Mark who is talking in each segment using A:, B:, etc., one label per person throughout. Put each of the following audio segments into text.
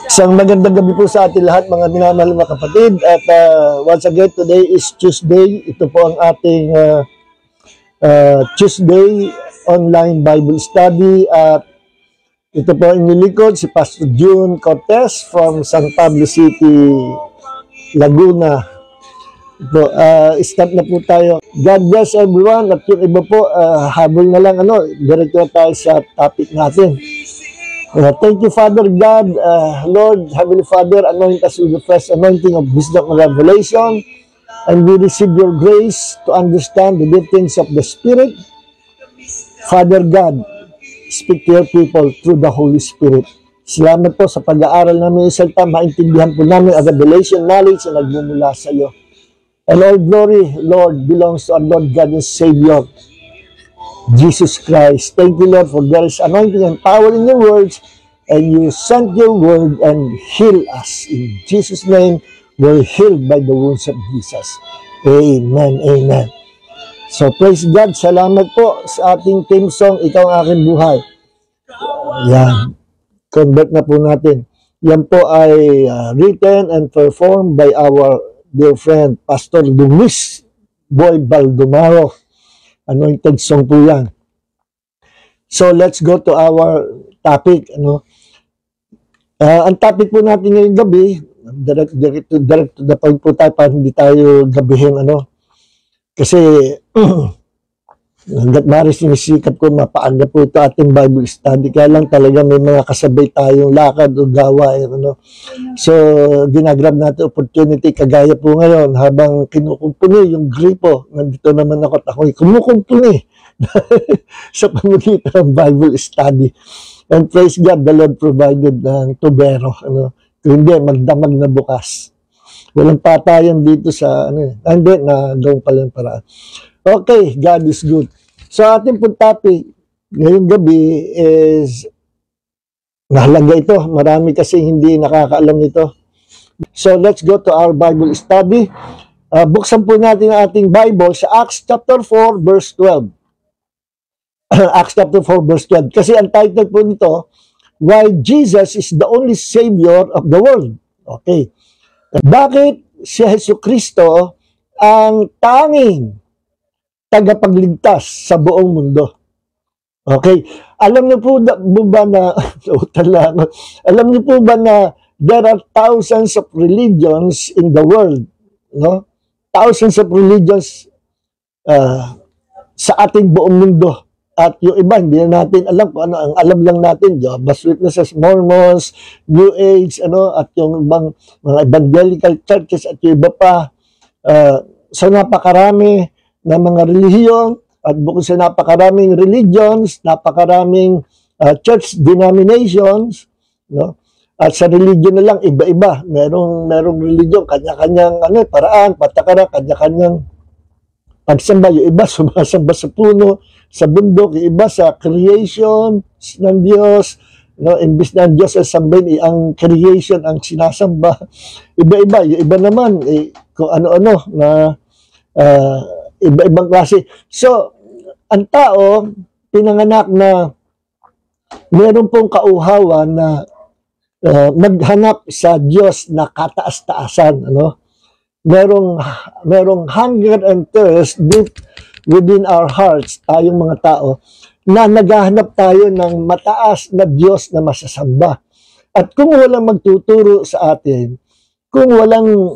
A: Isang magandang gabi po sa ating lahat, mga minamahal mga kapatid. At once again, today is Tuesday. Ito po ang ating Tuesday online Bible study. At ito po ang inilikod si Pastor June Cortez from San Pablo City, Laguna. Ito, start na po tayo. God bless everyone. At yung iba po, habol na lang, diretso tayo sa topic natin. Thank you, Father God, Lord, Heavenly Father, anoint us with the fresh anointing of wisdom and revelation, and we receive your grace to understand the deep things of the Spirit. Father God, speak to your people through the Holy Spirit. Salamat po sa pag-aaral namin sa salita, maintindihan po namin ang revelation knowledge na nagmumula sa iyo. And all glory, Lord, belongs to our Lord God and Savior, Jesus Christ. Thank you, Lord, for there is anointing and power in your words, and you sent your word and heal us. In Jesus' name, we're healed by the wounds of Jesus. Amen, amen. So, praise God. Salamat po sa ating theme song, Ikaw ang Aking Buhay. Yan. Convert na po natin. Yan po ay written and performed by our dear friend, Pastor Luis Boy Baldomaro. Anointed song po yan. So, let's go to our topic. Ang topic po natin ngayong gabi, direct to the point po tayo para hindi tayo gabihin. Kasi, hanggat maris sinisikap ko, mapaaga po ito ating Bible study. Kaya lang talaga may mga kasabay tayong lakad o gawain. So, ginagrab natin opportunity kagaya po ngayon habang kinukumpuni yung gripo. Nandito naman ako at ako'y kumukumpuni sa pamagitan ng Bible study. And praise God, the Lord provided ng tubero. Kung hindi, magdamag na bukas. Walang patayan dito sa, hindi, nagawang pala yung paraan. Okay, God is good. So, ating pong topic ngayong gabi is mahalaga ito. Marami kasi hindi nakakaalam nito. So, let's go to our Bible study. Buksan po natin ang ating Bible sa Acts chapter 4, verse 12. Acts chapter 4, verse 12. Kasi ang title po nito, Why Jesus is the only Savior of the world. Okay. Bakit si Jesucristo ang tanging tagapagligtas sa buong mundo? Okay. Alam niyo po ba na alam niyo po ba na there are thousands of religions in the world, Thousands of religions sa ating buong mundo. At yung iba, hindi na natin alam kung ano. Ang alam lang natin, Jehovah's Witnesses, Mormons, New Age, at yung ibang mga evangelical churches at yung iba pa. So napakarami na mga relihiyon, at bukod sa napakaraming religions, napakaraming church denominations, at sa religion na lang, iba-iba. Merong religion, kanya-kanyang paraan, patakaran, kanya-kanyang pagsamba. Yung iba, sumasamba sa puno, sa bundok, yung iba sa creation ng Diyos, imbis na ang Diyos ay sambahin, ang creation ang sinasamba. Iba-iba. Yung iba naman, kung ano-ano, na iba-ibang klase. So, ang tao, pinanganak na meron pong kauhawan na maghanap sa Diyos na kataas-taasan. Merong hunger and thirst deep within our hearts, tayong mga tao, na naghahanap tayo ng mataas na Diyos na masasamba. At kung walang magtuturo sa atin, kung walang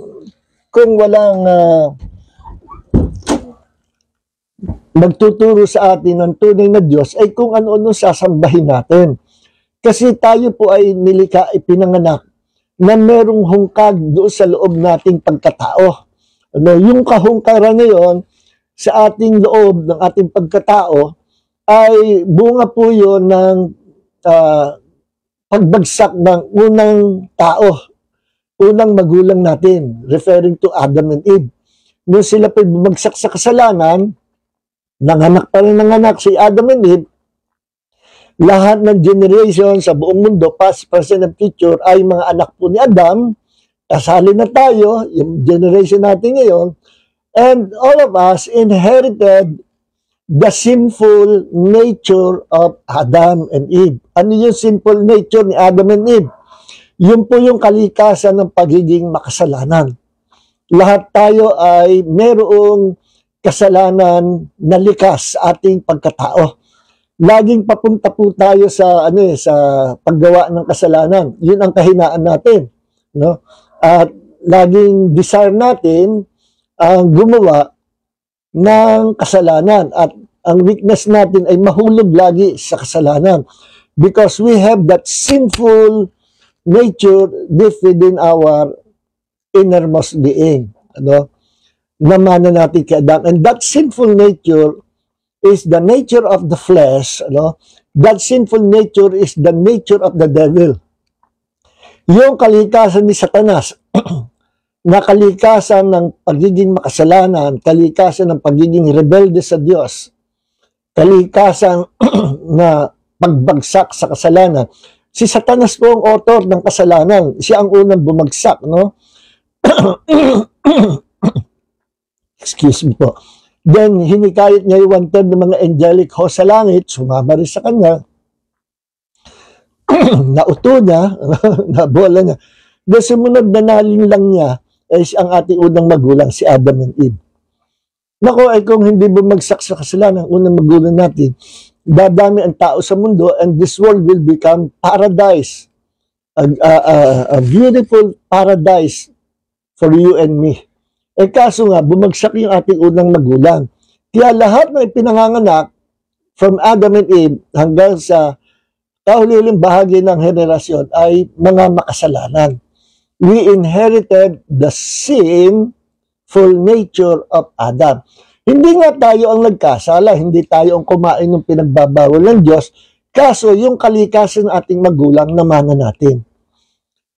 A: magtuturo sa atin ng tunay na Diyos, ay kung ano-ano sasambahin natin. Kasi tayo po ay nilikha, ipinanganak na merong hungkag doon sa loob nating pagkatao. Yung kahungkaran na yun, sa ating loob ng ating pagkatao, ay bunga po yun ng pagbagsak ng unang tao, unang magulang natin, referring to Adam and Eve. Nung sila po bumagsak sa kasalanan, nanganak pa rin nanganak si Adam and Eve, lahat ng generation sa buong mundo, past, present, and future, ay mga anak po ni Adam. Kasali na tayo, yung generation natin ngayon, and all of us inherited the sinful nature of Adam and Eve. Ano yung sinful nature ni Adam and Eve? Yun po yung kalikasan ng pagiging makasalanan. Lahat tayo ay merong kasalanan na likas sa ating pagkatao. Laging papunta po tayo sa sa paggawa ng kasalanan. Yun ang kahinaan natin, no? At laging desire natin ang gumawa ng kasalanan, at ang weakness natin ay mahulog lagi sa kasalanan because we have that sinful nature deep within our innermost being, namana natin kay Adam. And that sinful nature is the nature of the flesh, that sinful nature is the nature of the devil. Yung kalikasan ni Satanas, na kalikasan ng pagiging makasalanan, kalikasan ng pagiging rebelde sa Diyos, kalikasan na pagbagsak sa kasalanan. Si Satanas po ang author ng kasalanan. Siya ang unang bumagsak, no? Excuse me po. Then, hinikayat niya yung 1/3 ng mga angelic host sa langit, sumama rin sa kanya. Nauto niya, nabola niya. Then, sumunod na naling lang niya ay ang ating unang magulang, si Adam and Eve. Nako, ay kung hindi bumagsak sa kasalanan, unang magulang natin, dadami ang tao sa mundo and this world will become paradise. A beautiful paradise for you and me. Eh kaso nga, bumagsak yung ating unang magulang. Kaya lahat na ipinanganganak from Adam and Eve hanggang sa kahuliling bahagi ng henerasyon ay mga makasalanan. We inherited the sinful nature of Adam. Hindi nga tayo ang nagkasala, hindi tayo ang kumain ng pinagbabawal ng Diyos, kaso yung kalikasan ng ating magulang namana natin.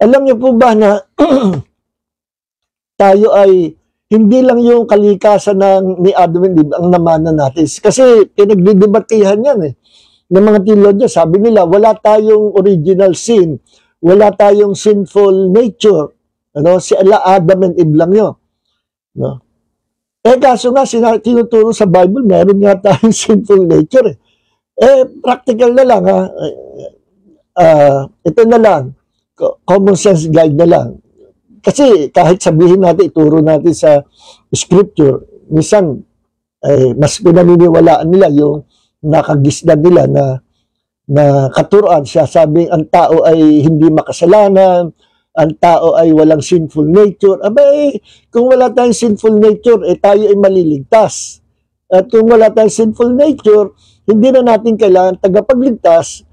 A: Alam niyo po ba na tayo ay hindi lang yung kalikasan ni Adam and Eve ang namana natin. Kasi pinagdidebatehan yan ng mga teologya. Sabi nila, wala tayong original sin, wala tayong sinful nature. Si Adam and Eve lang yun. No? Eh kaso nga, tinuturo sa Bible, meron nga tayong sinful nature. Practical na lang ito na lang, common sense guide na lang. Kasi kahit sabihin natin, ituro natin sa scripture, minsan mas pinaniniwalaan nila yung nakagisdan nila na katuruan siya. Sabing ang tao ay hindi makasalanan, ang tao ay walang sinful nature. Abay, kung wala tayong sinful nature, tayo ay maliligtas. At kung wala tayong sinful nature, hindi na natin kailangan tagapagligtas,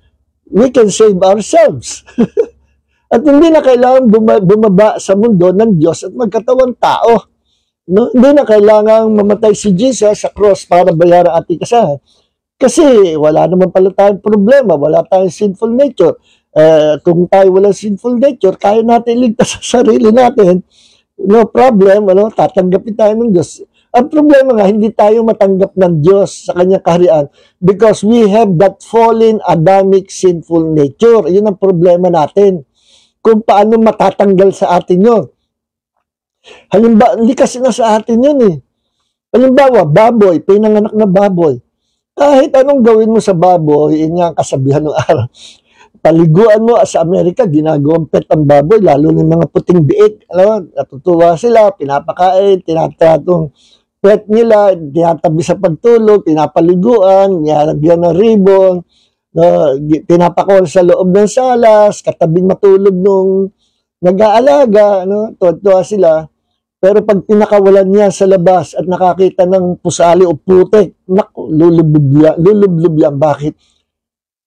A: we can save ourselves. At hindi na kailangan bumaba sa mundo ng Diyos at magkatawang tao. No? Hindi na kailangan mamatay si Jesus sa cross para bayaran ating kasalanan. Kasi wala naman pala tayong problema, wala tayong sinful nature. Kung tayo walang sinful nature, kaya natin iligtas sa sarili natin, no problem, tatanggapin tayo ng Diyos. Ang problema nga, hindi tayo matanggap ng Diyos sa kanyang kaharian because we have that fallen Adamic sinful nature. Yun ang problema natin. Kung paano matatanggal sa atin yun. Halimbawa, likas na sa atin yun Halimbawa, baboy, pinanganak na baboy. Kahit anong gawin mo sa baboy, yun nga ang kasabihan ng araw. Paliguan mo sa Amerika, ginagawang pet ang baboy, lalo ng mga puting biik. Natutuwa sila, pinapakain, tinatratong pet nila, tinatabi sa pagtulog, pinapaliguan, nilagyan ng ribbon, pinapakol sa loob ng salas, katabing matulog nung nag-aalaga, tuwa sila. Pero pag pinakawalan niya sa labas at nakakita ng pusali o putik, naku, lulublob yan. Bakit?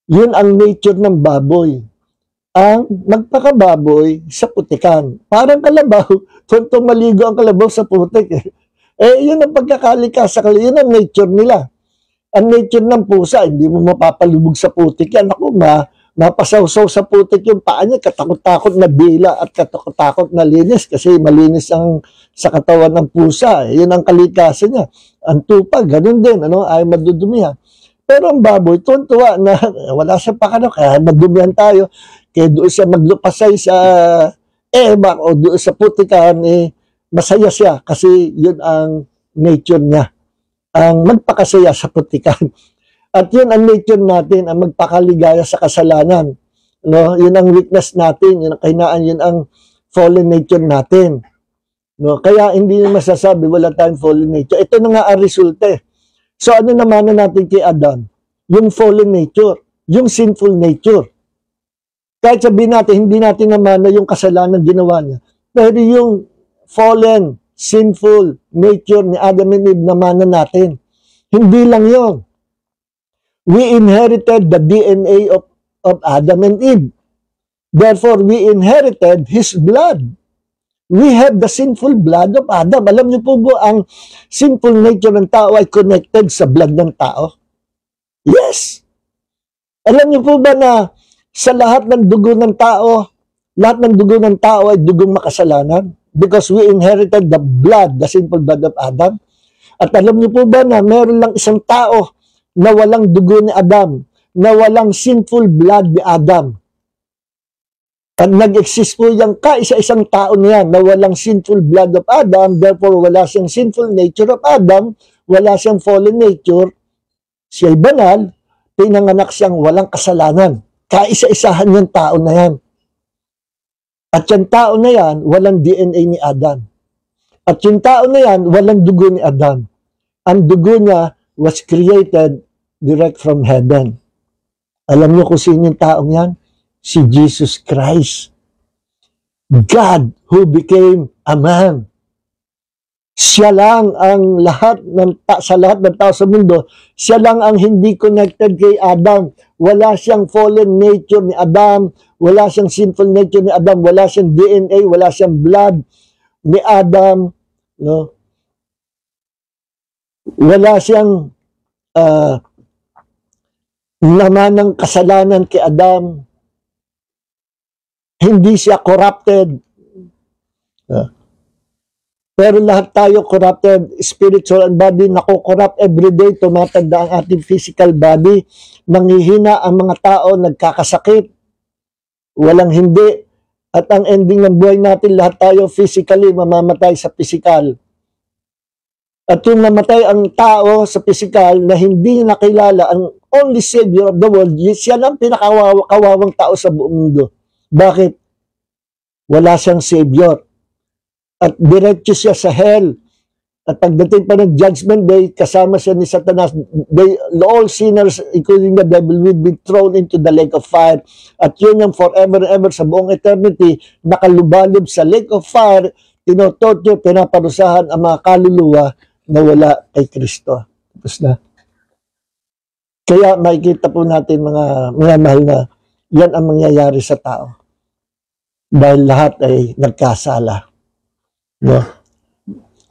A: Yun ang nature ng baboy. Ang magpakababoy sa putikan. Parang kalabaw, tuntong maligo ang kalabaw sa putik. Yun ang pagkakalikas. Yun ang nature nila. Ang nature ng pusa, hindi mo mapapalubog sa putik yan. Naku, mapasawsaw sa putik yung paa niya, katakot-takot na dila at katakot-takot na linis kasi malinis ang sa katawan ng pusa. Yun ang kalikasan niya. Ang tupag, ganun din, ay madudumihan. Pero ang baboy, tuntua na wala siya pakano, kaya madumihan tayo. Kaya doon siya maglupasay sa ebak o doon sa putikan, masaya siya kasi yun ang nature niya. Ang magpakasaya sa putikan. At yun ang nature natin, ang magpakaligaya sa kasalanan. No? Yun ang weakness natin, yun ang kahinaan, yun ang fallen nature natin. No? Kaya hindi masasabi wala tayong fallen nature. Ito na nga ang resulta. So ano naman natin kay Adam? Yung fallen nature, yung sinful nature. Kahit sabihin natin, hindi natin naman na yung kasalanan ginawa niya. Pero yung fallen, sinful nature ni Adam and Eve naman natin. Hindi lang yon. We inherited the DNA of Adam and Eve. Therefore, we inherited his blood. We have the sinful blood of Adam. Alam niyo po ba ang sinful nature ng tao ay connected sa blood ng tao? Yes. Alam niyo po ba na sa lahat ng dugo ng tao, lahat ng dugo ng tao ay dugong makasalanan? Because we inherited the blood, the sinful blood of Adam. At alam niyo po ba na meron lang isang tao na walang dugo ni Adam, na walang sinful blood ni Adam. At nag-exist po yung kaisa-isang tao niya na walang sinful blood of Adam, therefore wala siyang sinful nature of Adam, wala siyang fallen nature, siya'y banal, pinanganak siyang walang kasalanan. Kaisa-isahan yung tao na yan. At yung tao na yan, walang DNA ni Adam. At yung tao na yan, walang dugo ni Adam. Ang dugo niya was created direct from heaven. Alam niyo kung sino yung taong yan? Si Jesus Christ. God who became a man. Siya lang ang sa lahat ng tao sa mundo, siya lang ang hindi connected kay Adam. Wala siyang fallen nature ni Adam, wala siyang sinful nature ni Adam, wala siyang DNA, wala siyang blood ni Adam, no? Wala siyang laman ng kasalanan kay Adam. Hindi siya corrupted. Pero lahat tayo corrupted, spiritual and body, nako-corrupt everyday, tumatanda ang ating physical body, nanghihina ang mga tao, nagkakasakit, walang hindi. At ang ending ng buhay natin, lahat tayo physically mamamatay sa physical. At yung namatay ang tao sa physical na hindi nakilala ang only Savior of the world, siya lang pinakawawang tao sa buong mundo. Bakit? Wala siyang Savior. At diretso siya sa hell. At pagdating pa ng judgment day, kasama siya ni Satanas. All sinners, including the devil, will be thrown into the lake of fire. At yun yung forever and ever sa buong eternity, nakalubalib sa lake of fire, tinotorture, pinaparusahan ang mga kaluluwa na wala kay Kristo. Tapos na. Kaya makikita po natin mga mahal na yan ang mangyayari sa tao. Dahil lahat ay nagkasala. No?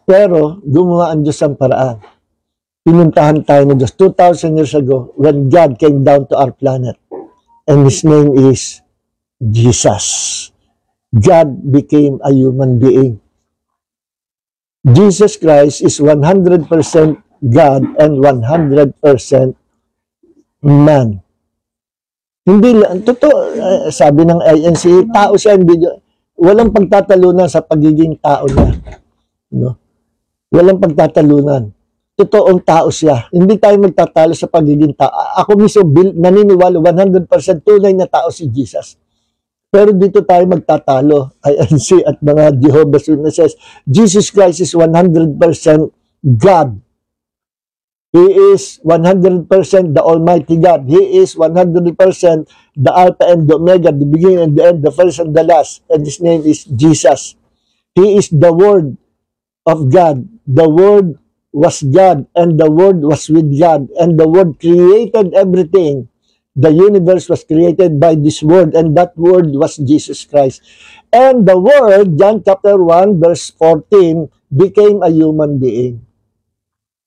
A: Pero gumawa ang Diyos ang paraan. Pinuntahan tayo ng Diyos 2,000 years ago when God came down to our planet. And His name is Jesus. God became a human being. Jesus Christ is 100% God and 100% man. Hindi lang, totoo, sabi ng INC, tao siya, walang pagtatalunan sa pagiging tao niya. No? Walang pagtatalunan. Totoong tao siya. Hindi tayo magtatalo sa pagiging tao. Ako mismo naniniwala 100% tunay na tao si Jesus. Pero dito tayo magtatalo. INC at mga Jehovah's Witnesses. Jesus Christ is 100% God. He is 100% the Almighty God. He is 100% the Alpha and the Omega, the beginning and the end, the first and the last. And His name is Jesus. He is the Word of God. The Word was God, and the Word was with God, and the Word created everything. The universe was created by this Word, and that Word was Jesus Christ. And the Word, John chapter 1, verse 14, became a human being.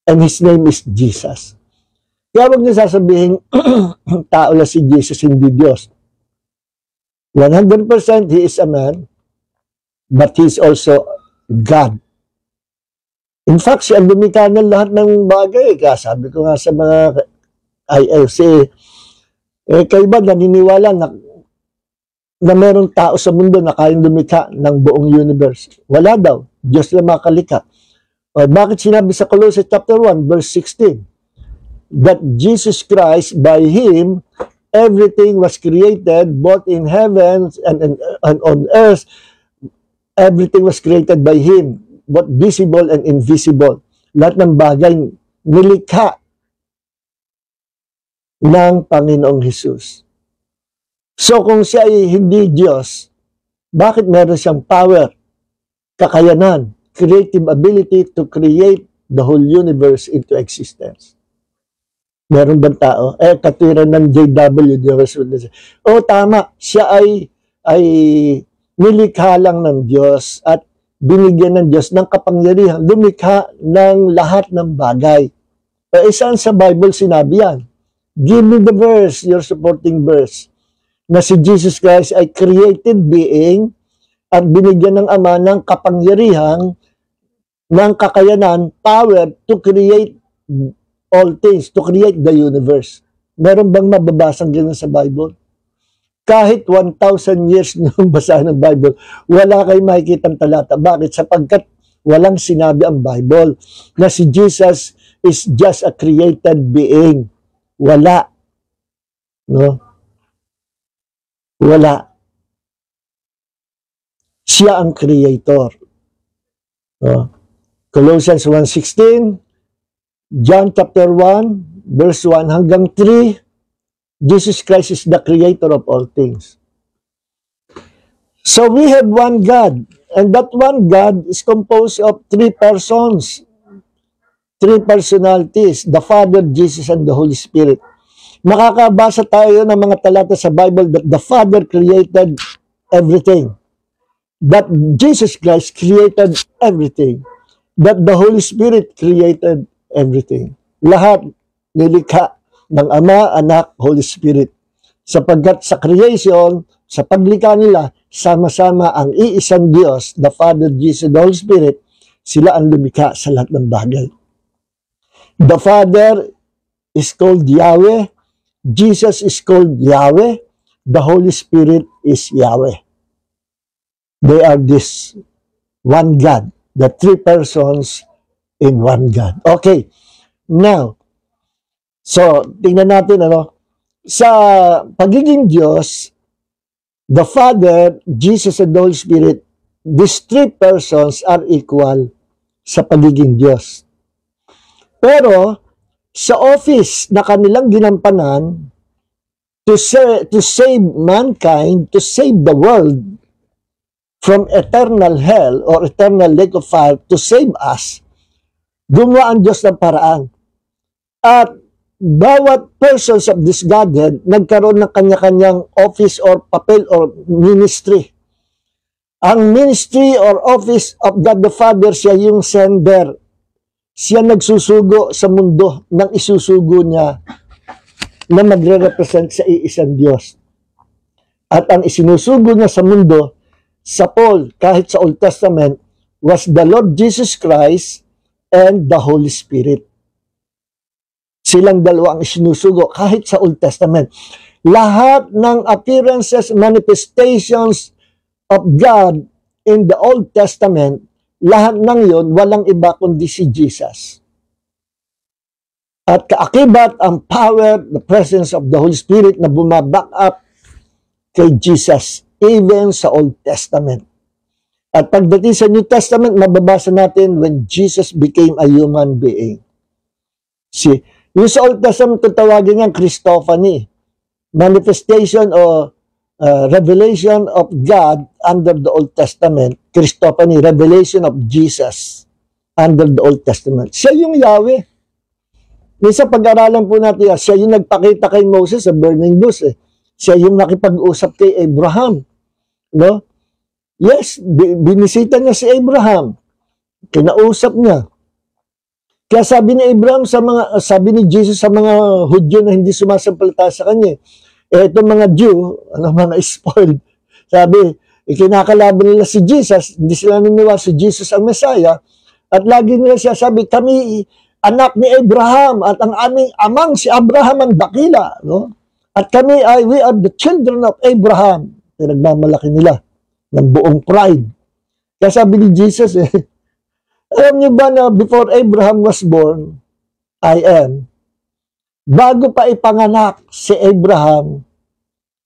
A: And His name is Jesus. Kaya huwag niyo sasabihin, tao na si Jesus, hindi Diyos. 100% He is a man, but He is also God. In fact, siya ang lumikha ng lahat ng bagay. Kaya sabi ko nga sa mga IFC, kayo ba naniniwala na merong tao sa mundo na kayang lumikha ng buong universe? Wala daw. Diyos lang makalikha. Bakit sinabi sa Colossians chapter 1, verse 16? That Jesus Christ, by Him, everything was created, both in heavens and on earth. Everything was created by Him, both visible and invisible. Lahat ng bagay nilikha ng Panginoong Hesus. So kung siya ay hindi Diyos, bakit meron siyang power, kakayanan, creative ability to create the whole universe into existence? Meron bang tao? Katwiran ng J.W. Tama, siya ay nilikha lang ng Diyos at binigyan ng Diyos ng kapangyarihan, lumikha ng lahat ng bagay. Saan sa Bible sinabi yan? Give me the verse, your supporting verse, na si Jesus Christ ay created being at binigyan ng Ama ng kapangyarihan, ng kakayanan, power to create all things, to create the universe. Meron bang mababasang ganyan sa Bible? Kahit 1,000 years nung basahin ng Bible, wala kayong makikitang talata. Bakit? Sapagkat walang sinabi ang Bible na si Jesus is just a created being. Wala. No? Wala. Siya ang creator. No? Colossians 1:16, John chapter 1, verse 1 hanggang 3, Jesus Christ is the creator of all things. So we have one God, and that one God is composed of three persons, three personalities, the Father, Jesus, and the Holy Spirit. Makakabasa tayo ng mga talata sa Bible that the Father created everything, that Jesus Christ created everything, that the Holy Spirit created everything. Lahat nilikha ng Ama, Anak, Holy Spirit. Sapagkat sa creation, sa paglikha nila, sama-sama ang iisang Diyos, the Father, Jesus, the Holy Spirit, sila ang lumikha sa lahat ng bagay. The Father is called Yahweh, Jesus is called Yahweh, the Holy Spirit is Yahweh. They are this one God, the three persons in one God. Okay, now, so, tingnan natin, sa pagiging Diyos, the Father, Jesus, and the Holy Spirit, these three persons are equal sa pagiging Diyos. Pero, sa office na kanilang ginampanan, to save mankind, to save the world from eternal hell or eternal lake of fire, to save us, gumawa ang Diyos ng paraan. At bawat persons of this Godhead nagkaroon ng kanya-kanyang office or papel or ministry. Ang ministry or office of God the Father, siya yung sender. Siya nagsusugo sa mundo ng isusugo niya na magre-represent sa iisang Diyos. At ang isinusugo niya sa mundo, sa Paul, kahit sa Old Testament, was the Lord Jesus Christ and the Holy Spirit. Silang dalawa ang isinusugo kahit sa Old Testament. Lahat ng appearances, manifestations of God in the Old Testament, lahat ng yon walang iba kundi si Jesus. At kaakibat ang power, the presence of the Holy Spirit na bumaback up kay Jesus, even sa Old Testament. At pagdating sa New Testament, mababasa natin when Jesus became a human being. See, yung sa Old Testament, tawagin niyang Christophany, manifestation o revelation of God under the Old Testament, Christophany, revelation of Jesus under the Old Testament. Siya yung Yahweh. Minsan pag-aralan po natin, siya yung nagpakita kay Moses sa burning bush. Siya yung nakipag-usap kay Abraham. No? Yes, binisita niya si Abraham. Kinausap niya. Kaya sabi ni Abraham sabi ni Jesus sa mga Hudyo na hindi sumasampalataya sa kanya, itong mga Jew, mga spoiled, sabi, ikinakalaban nila si Jesus, hindi sila niniwala si Jesus ang Messiah, at lagi nila siya sabi, kami anak ni Abraham, at ang aming amang si Abraham ang dakila, no? At kami we are the children of Abraham. Pinagmamalaki nila ng buong pride. Kaya sabi ni Jesus, alam niyo ba na before Abraham was born, I am. Bago pa ipanganak si Abraham,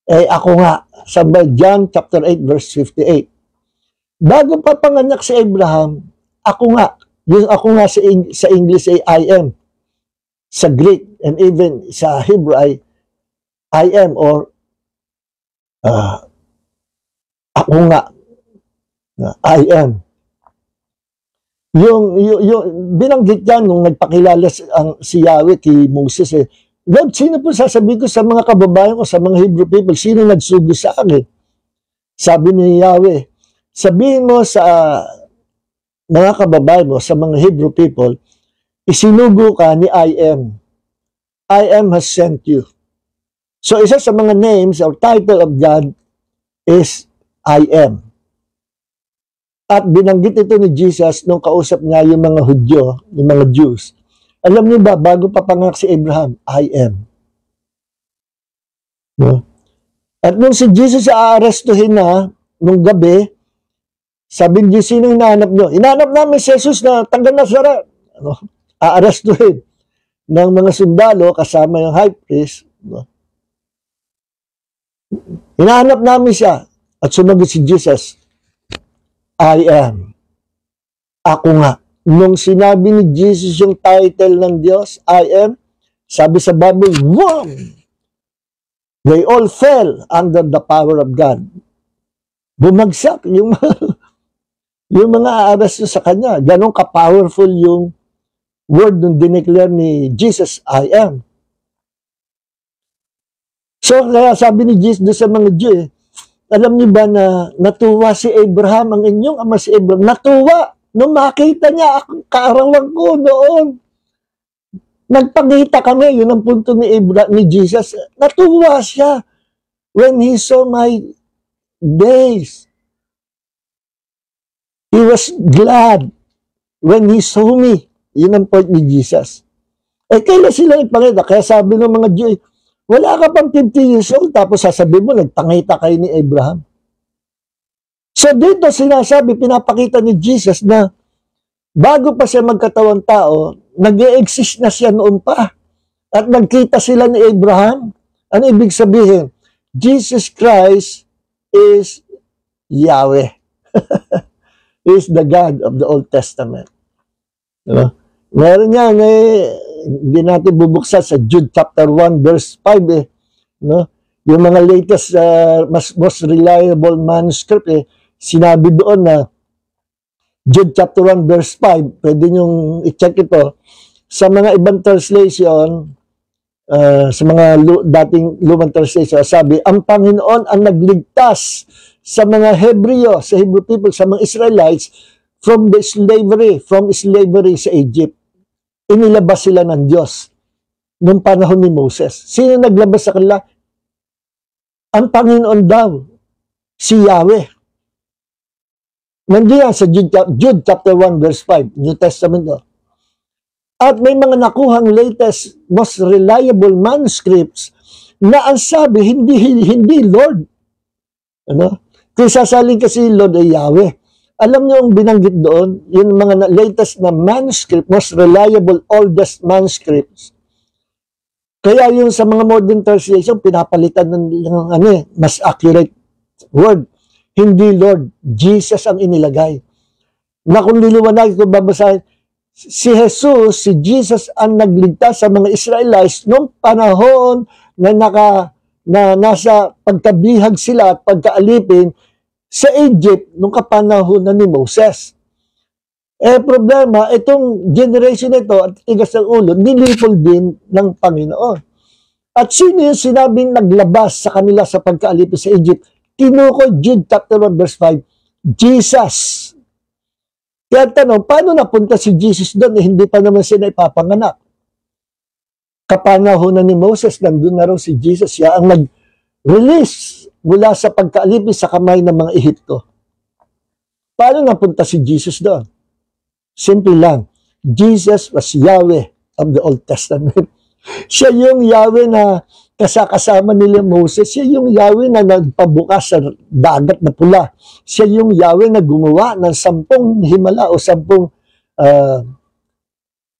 A: Eh ako nga, sabi John chapter 8 verse 58. Bago pa panganak si Abraham, ako nga, yung ako nga sa English ay I am. Sa Greek and even sa Hebrew ay I am or ako nga, I am. Yung binanggit yan nung nagpakilala si Yahweh kay Moses eh, Lord, sino po sasabihin ko sa mga kababayan ko, sa mga Hebrew people, sino nagsugo sa akin? Sabi ni Yahweh, sabihin mo sa mga kababayan mo, sa mga Hebrew people, isinugo ka ni I am. I am has sent you. So isa sa mga names or title of God is I am. At binanggit ito ni Jesus nung kausap niya yung mga Hudyo, yung mga Jews. Alam niyo ba, bago pa panganak si Abraham, I am. No? At nung si Jesus aarestuhin na, nung gabi, sabi niya, sino hinahanap niyo? Hinahanap namin si Jesus na taga Nazaret. Ano? Aarestuhin ng mga sundalo kasama yung high priest. No? Hinahanap namin siya. At sumagot si Jesus, I am. Ako nga. Nung sinabi ni Jesus yung title ng Diyos, I am, sabi sa Bible, wham! They all fell under the power of God. Bumagsak yung mga aaresto sa kanya. Ganon ka-powerful yung word nung dineclare ni Jesus, I am. So, kaya sabi ni Jesus doon sa mga Jew, alam niyo ba na natuwa si Abraham, ang inyong ama si Abraham, natuwa nung makita niya ang kaarawan ko noon. Nagpakita kami, yun ang punto ni Jesus. Natuwa siya when he saw my days. He was glad when he saw me. Yun ang point ni Jesus. Eh, kailan sila nagpakita? Kaya sabi ng mga Jew, wala ka pang 50 years old, tapos sasabihin mo, nagpangita kayo ni Abraham. So dito sinasabi, pinapakita ni Jesus na bago pa siya magkatawang tao, nag-e-exist na siya noon pa. At nagkita sila ni Abraham. Ano ibig sabihin? Jesus Christ is Yahweh. He is the God of the Old Testament. Diba? Meron yan, hindi natin bubuksan sa Jude chapter 1 verse 5 no? Yung mga latest, most reliable manuscript sinabi doon na Jude chapter 1 verse 5, pwede nyong i-check ito. Sa mga ibang translation, sa mga dating lumang translation, sabi, ang Panginoon ang nagligtas sa mga Hebreo, sa Hebrew people, sa mga Israelites, from slavery sa Egypt. Inilabas sila ng Diyos noong panahon ni Moses. Sino naglabas sa kanila? Ang Panginoon daw, si Yahweh. Nandiyan sa Jude chapter 1 verse 5, New Testament. At may mga nakuhang latest, most reliable manuscripts na ang sabi, hindi Lord. Ano? Kung sasaling kasi Lord ay Yahweh. Alam niyo ang binanggit doon, yung mga latest na manuscript, most reliable, oldest manuscripts. Kaya yung sa mga modern translation, pinapalitan ng mas accurate word. Hindi Lord, Jesus ang inilagay. Na kung liliwanag ko babasahin, si Jesus, si Jesus ang nagligtas sa mga Israelites noong panahon na nasa pagkabihag sila at pagkaalipin sa Egypt nung kapanahon na ni Moses. Problema, itong generation ito at tigas ng ulo, nilipol din ng Panginoon. At sino yung sinabing naglabas sa kanila sa pagkaalipin sa Egypt? Tinukoy Jude chapter 1 verse 5, Jesus. Kaya tanong, paano napunta si Jesus doon? Hindi pa naman sila ipapanganak. Kapanahon na ni Moses, nandun na raw si Jesus. Siya ang nag-release mula sa pagkaalipin sa kamay ng mga Ehipto. Paano napunta si Jesus doon? Simple lang. Jesus was Yahweh of the Old Testament. Siya yung Yahweh na kasama nila Moses. Siya yung Yahweh na nagpabukas sa dagat na pula. Siya yung Yahweh na gumawa ng 10 himala o 10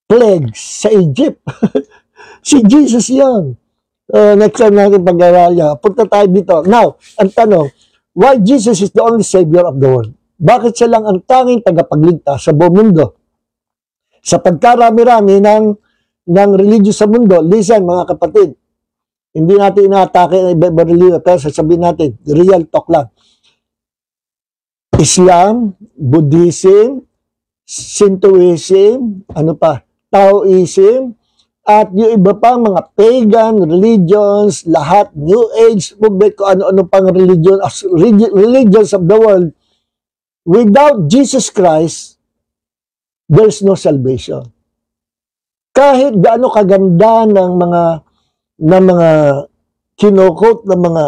A: plagues sa Egypt. Si Jesus yan. Next time natin pag-aralan. Punta tayo dito. Now, ang tanong, why Jesus is the only Savior of the world? Bakit siya lang ang tanging tagapagligtas sa buong mundo? Sa pagkarami-rami ng religious sa mundo, listen mga kapatid, hindi natin inaatake ang iba-ibang religion, pero sasabihin natin, real talk lang. Islam, Buddhism, Shintoism, Taoism, at yung iba pang mga pagan religions, lahat, New Age movement, kung ano-ano pang religions of the world, without Jesus Christ, there's no salvation. Kahit gaano kaganda ng mga kinokot ng mga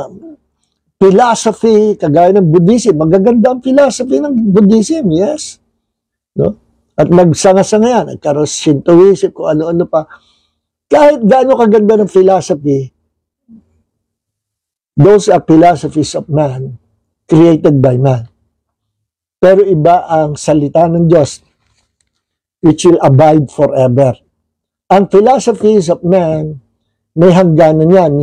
A: philosophy, kagaya ng Buddhism, magaganda ang philosophy ng Buddhism, yes. No? At nagsanga-sanga yan, nagkaroon Shintoism, kung ano-ano pa. Kahit gaano kaganda ng philosophy, those are philosophies of man, created by man. Pero iba ang salita ng Diyos, which will abide forever. Ang philosophies of man, may hangganan yan.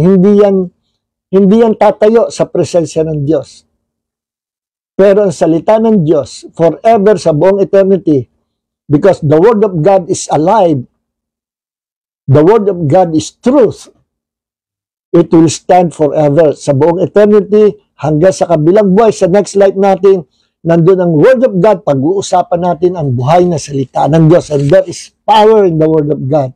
A: Hindi yan tatayo sa presensya ng Diyos. Pero ang salita ng Diyos, forever sa buong eternity, because the Word of God is alive, the Word of God is truth, it will stand forever. Sa buong eternity, hanggang sa kabilang buhay, sa next life natin, nandun ang Word of God, pag-uusapan natin ang buhay na salita ng Diyos. And there is power in the Word of God.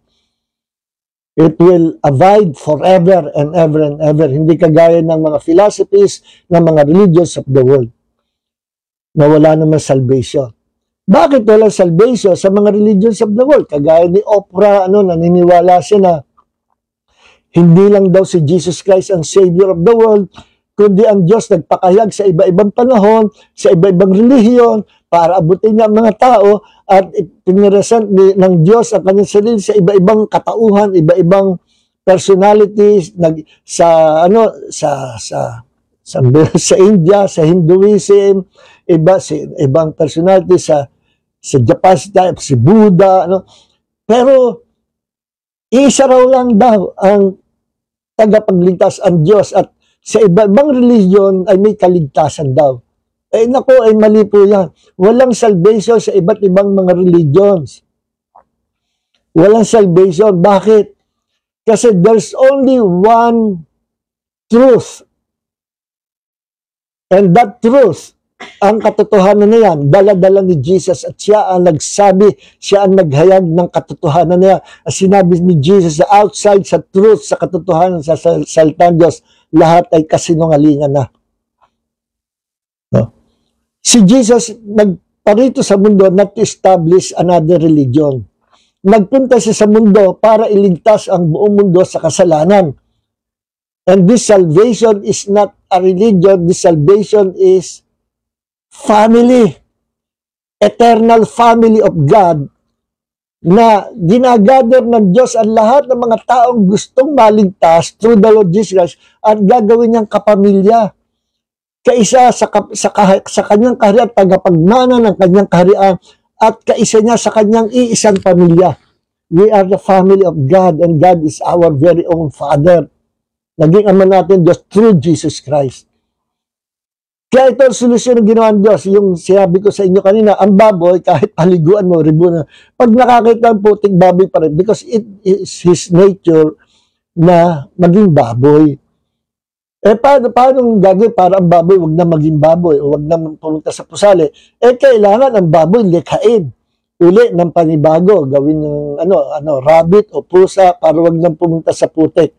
A: It will abide forever and ever and ever. Hindi kagaya ng mga philosophies, ng mga religions of the world, na wala naman salvation. Bakit walang salvation sa mga religions of the world? Kagaya ni Oprah, naniniwala siya na hindi lang daw si Jesus Christ ang Savior of the world, kundi ang Diyos nagpakayag sa iba-ibang panahon, sa iba-ibang relihiyon, para abutin niya ang mga tao at piniresent ng Diyos ang kanyang sarili sa iba-ibang katauhan, iba-ibang personalities sa India, sa Hinduism, ibang personality sa Japan, si Buddha, Pero isa raw lang daw ang tagapagligtas ang Diyos at sa iba-ibang religion ay may kaligtasan daw. Ay mali po yan. Walang salvation sa iba't ibang mga religions. Walang salvation. Bakit? Kasi there's only one truth. And that truth, ang katotohanan na yan, dala-dala ni Jesus at siya ang nagsabi, siya ang naghayag ng katotohanan na yan. At sinabi ni Jesus sa outside, sa truth, sa katotohanan, sa salita ng Diyos, lahat ay kasinungalingan na. No? Si Jesus nagparito sa mundo not to establish another religion. Nagpunta siya sa mundo para iligtas ang buong mundo sa kasalanan. And this salvation is not a religion, this salvation is family. Eternal family of God na ginagather ng Diyos ang lahat ng mga taong gustong maligtas through the Lord Jesus Christ at gagawin niyang kapamilya. Kaisa sa kanyang kaharian, tagapagmana ng kanyang kaharian, at kaisa niya sa kanyang iisang pamilya. We are the family of God, and God is our very own Father. Naging ama natin Diyos through Jesus Christ. Kaya ito ang solusyon ng ginawa ng Diyos. Yung sinabi ko sa inyo kanina, ang baboy, kahit paliguan mo, ribunan, pag nakakita ng puting baboy pa rin, because it is His nature na maging baboy. Paano gagawin para ang baboy wag na maging baboy o wag na pumunta sa pusali? Kailangan ang baboy likhain uli ng panibago, gawin ng rabbit o pusa para wag nang pumunta sa putik.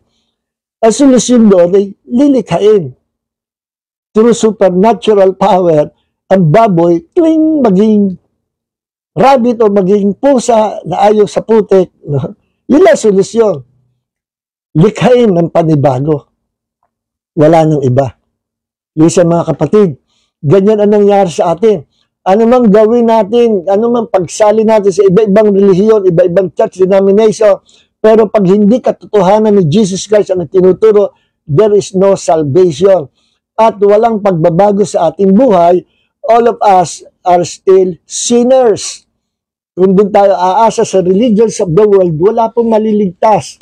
A: Ang solusyon doon ay lilikhain. Through supernatural power, ang baboy tuwing maging rabbit o maging pusa na ayaw sa putik, yun ang solusyon. Likhain ng panibago. Wala nang iba. Listen mga kapatid, ganyan ang nangyari sa atin. Ano mang gawin natin, ano mang pagsali natin sa iba-ibang relihiyon, iba-ibang church denomination, pero pag hindi katotohanan ni Jesus Christ ang tinuturo, there is no salvation. At walang pagbabago sa ating buhay, all of us are still sinners. Kung doon tayo aasa sa religions of the world, wala pong maliligtas.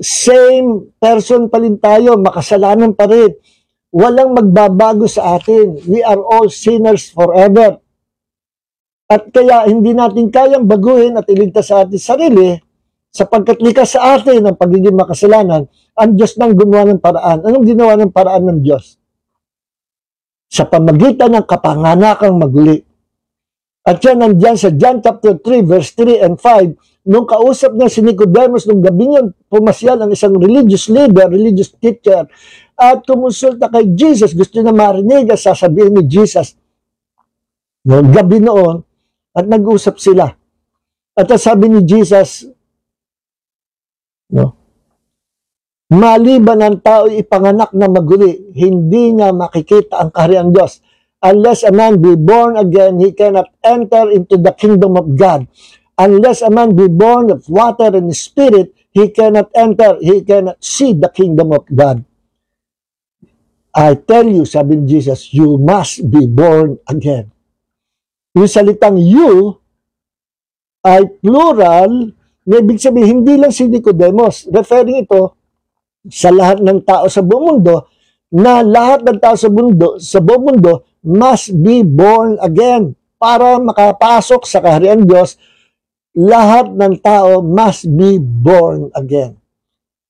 A: Same person pa rin tayo, makasalanan pa rin. Walang magbabago sa atin. We are all sinners forever. At kaya hindi natin kayang baguhin at iligtas sa ating sarili sapagkat likas sa atin ang pagiging makasalanan, ang Diyos nang gumawa ng paraan. Anong ginawa ng paraan ng Diyos? Sa pamagitan ng kapanganakang maguli. At yan nandiyan sa John chapter 3 verse 3 and 5, nung kausap niya si Nicodemus nung gabi yun, pumasyal ang isang religious leader, religious teacher, at kumonsulta kay Jesus, gusto na marinig at sasabihin ni Jesus. Noong gabi noon, at nag-usap sila. At sabi ni Jesus, no, maliban ang tao ipanganak na maguli, hindi niya makikita ang kaharian ng Diyos. Unless a man be born again, he cannot enter into the kingdom of God. Unless a man be born of water and spirit, he cannot enter, he cannot see the kingdom of God. I tell you, sabi ni Jesus, you must be born again. Yung salitang you ay plural, na ibig sabihin, hindi lang si Nicodemus. Referring ito sa lahat ng tao sa buong mundo, na lahat ng tao sa buong mundo must be born again. Para makapasok sa kaharian ng Diyos, lahat ng tao must be born again.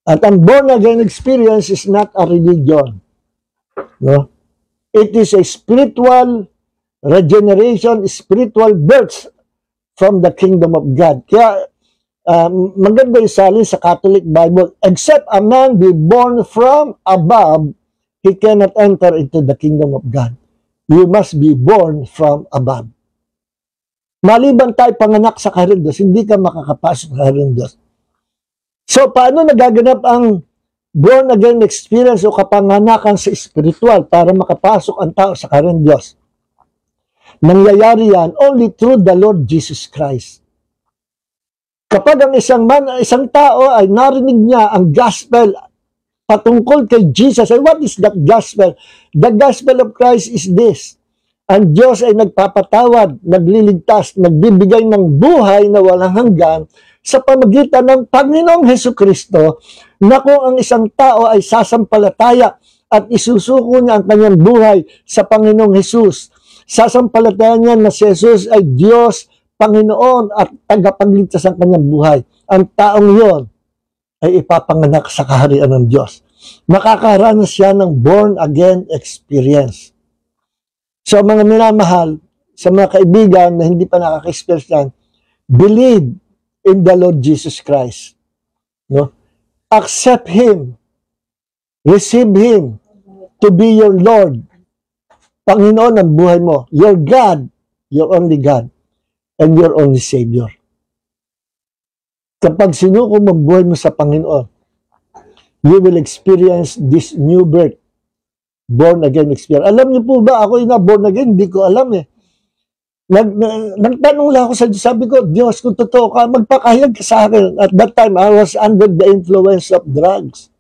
A: At ang born again experience is not a religion. No? It is a spiritual regeneration, spiritual birth from the kingdom of God. Kaya maganda yung salin sa Catholic Bible, except a man be born from above, he cannot enter into the kingdom of God. You must be born from above. Maliban tayo panganak sa kaharian ng Diyos, hindi ka makakapasok sa kaharian ng Diyos. So, paano nagaganap ang born again experience o kapanganakan sa spiritual para makapasok ang tao sa kaharian ng Diyos? Nangyayari yan only through the Lord Jesus Christ. Kapag ang isang tao ay narinig niya ang gospel patungkol kay Jesus, and what is that gospel? The gospel of Christ is this. Ang Diyos ay nagpapatawad, nagliligtas, nagbibigay ng buhay na walang hanggan sa pamagitan ng Panginoong Hesukristo, na kung ang isang tao ay sasampalataya at isusuko niya ang kanyang buhay sa Panginoong Hesus, sasampalatayan niya na si Jesus ay Diyos, Panginoon at tagapagligtas ng kanyang buhay. Ang taong yon ay ipapanganak sa kaharian ng Diyos. Makakaranas siya ng born-again experience. So mga minamahal, sa mga kaibigan na hindi pa nakaka-experience yan, believe in the Lord Jesus Christ. No? Accept Him. Receive Him to be your Lord. Panginoon ang buhay mo. Your God, your only God, and your only Savior. Kapag sinuko mo buhay mo sa Panginoon, you will experience this new birth, born again experience. Alam niyo po ba, ako yung born again, hindi ko alam eh. Nagtanong lang ako sa Diyos, sabi ko, Diyos, kung totoo ka, magpakahayag ka sa akin. At that time, I was under the influence of drugs.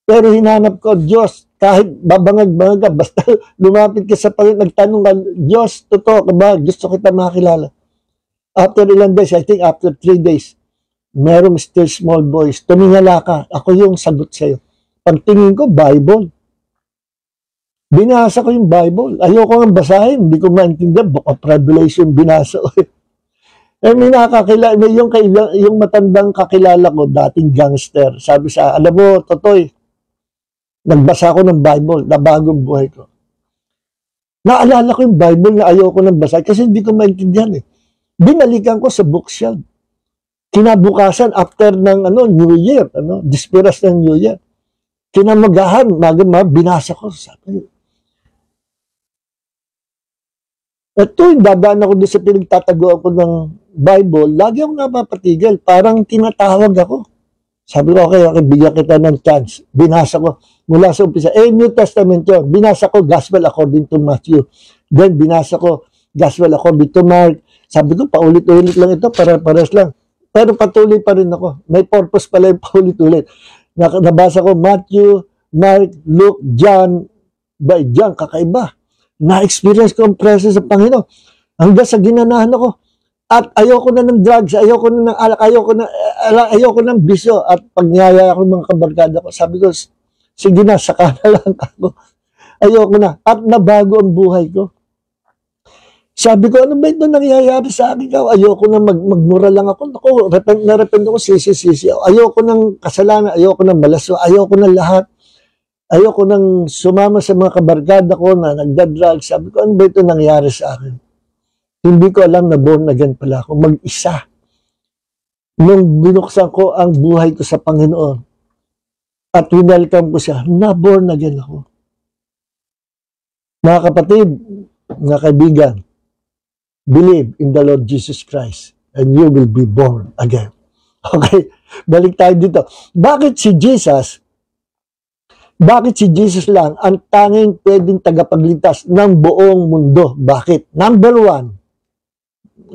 A: Pero hinanap ko, Diyos, kahit babangag-bangag ka, basta lumapit ka sa Panginoon, nagtanong ka, Diyos, totoo ka ba? Gusto kita makilala. After ilang days, I think after 3 days, merong still small voice, tumingala ka, ako yung sagot sa'yo. Pagtingin ko, Bible. Binasa ko yung Bible. Ayoko nga basahin, hindi ko maintindihan, Book of Revelation, binasa ko. May nakakilala, yung matandang kakilala ko, dating gangster, sabi sa, alam mo, Totoy, nagbasa ko ng Bible, nabagong buhay ko. Naalala ko yung Bible na ayoko nang basahin kasi hindi ko maintindihan eh. Binalikan ko sa bookshelf. Kinabukasan, after ng New Year, dispiras ng New Year, kinamagahan, binasa ko. Sabi, ito, yung dadaan ako doon sa pinagtataguan ko ng Bible, lagi akong napapatigil, parang tinatawag ako. Sabi ko, okay, bigyan kita ng chance. Binasa ko, mula sa umpisa. New Testament yun. Binasa ko, Gospel according to Matthew. Then, binasa ko, Gospel according to Mark. Sabi ko, paulit-ulit lang ito, pares lang. Pero patuloy pa rin ako. May purpose pala yung paulit-ulit. Nabasa ko, Matthew, Mark, Luke, John. John, kakaiba. Na-experience ko ang presence ng Panginoon. Hanggang sa ginanahan ako. At ayoko na ng drugs, ayoko na ng alak, ayoko ng bisyo. At pag niyaya ako ng mga kabarkada ko, sabi ko, sige na, saka na lang ako. Ayoko na. At nabago ang buhay ko. Sabi ko, ano ba ito nangyayari sa akin? Ayoko na magmura lang ako. Ako, repent ako, sisi. Ayoko ng kasalanan, ayoko ng malaswa, ayoko ng lahat. Ayoko nang sumama sa mga kabarkada ko na nagdadrug. Sabi ko, ano ba ito nangyayari sa akin? Hindi ko alam na born again pala ako. Mag-isa. Nung binuksan ko ang buhay ko sa Panginoon at winelcome ko siya, na born again ako. Mga kapatid, mga kaibigan, believe in the Lord Jesus Christ and you will be born again. Okay, balik tayo dito. Bakit si Jesus lang ang tanging pwedeng tagapagligtas ng buong mundo? Bakit? Number one,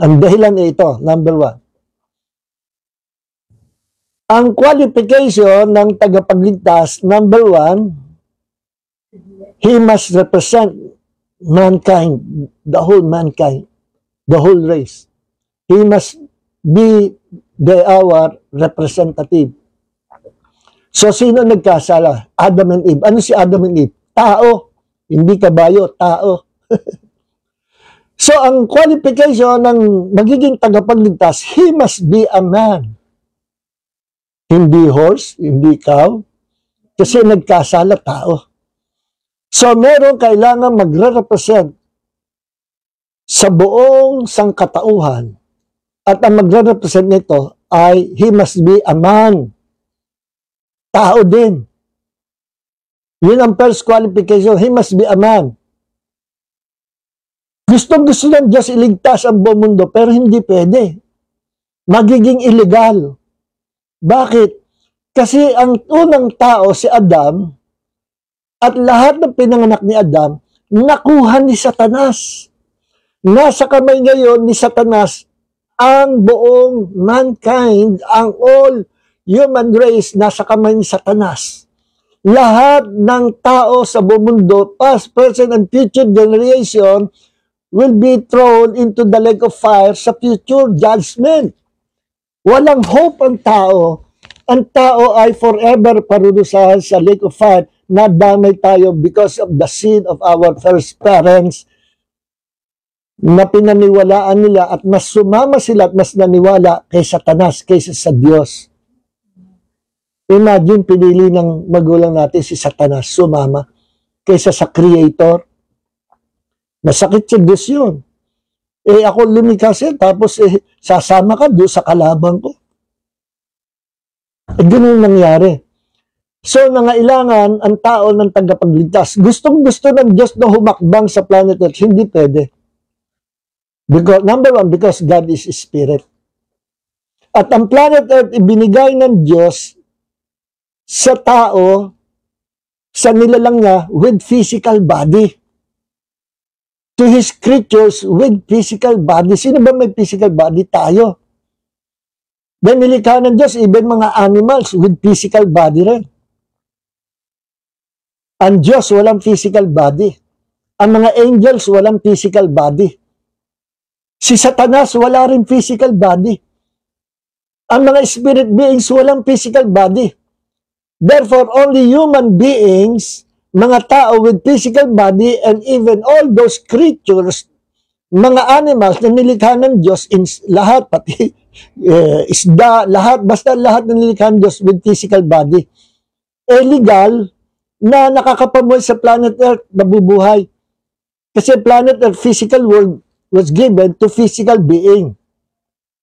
A: ang dahilan ay ito, number one. Ang qualification ng tagapagligtas, number one, he must represent mankind, the whole mankind, the whole race. He must be our representative. So, sino nagkasala? Adam and Eve. Ano si Adam and Eve? Tao. Hindi kabayo, tao. So, ang qualification ng magiging tagapagligtas, he must be a man. Hindi horse, hindi cow. Kasi nagkasala tao. So, meron kailangan magre-represent sa buong sangkatauhan. At ang magre-represent nito ay he must be a man. Tao din. Yun ang first qualification. He must be a man. Gustong-gusto ng Diyos iligtas ang buong mundo, pero hindi pwede. Magiging illegal. Bakit? Kasi ang unang tao, si Adam, at lahat ng pinanganak ni Adam, nakuha ni Satanas. Nasa kamay ngayon ni Satanas ang buong mankind, ang all human race, nasa kamay ni Satanas. Lahat ng tao sa buong mundo, past, present, and future generation, will be thrown into the lake of fire sa future judgment. Walang hope ang tao. Ang tao ay forever parurusahan sa lake of fire. Nadamay tayo because of the sin of our first parents na pinaniwalaan nila at mas sumama sila at mas naniwala kay Satanas kaysa sa Diyos. Imagine, pinili ng magulang natin si Satanas, sumama kaysa sa Creator. Masakit sa Diyos yun. Ako lumikha siya, tapos sasama ka doon sa kalaban ko. Ganun nangyari. So, nangailangan ang tao ng tagapagligtas. Gustong-gusto ng Diyos na humakbang sa planet Earth. Hindi pwede. Because, number one, because God is Spirit. At ang planet Earth, ibinigay ng Diyos sa tao, sa nilalang niya, with physical body. To His creatures with physical body. Sino ba may physical body? Tayo. Then nilikha ng Diyos, even mga animals with physical body rin. Ang Diyos walang physical body. Ang mga angels walang physical body. Si Satanas wala rin physical body. Ang mga spirit beings walang physical body. Therefore, only human beings, mga tao with physical body, and even all those creatures, mga animals na nilikha ng Diyos, lahat, pati isda, lahat, basta lahat na nilikha ng Diyos with physical body, legal na nakakapamuhay sa planet Earth, nabubuhay. Kasi planet Earth, physical world, was given to physical being.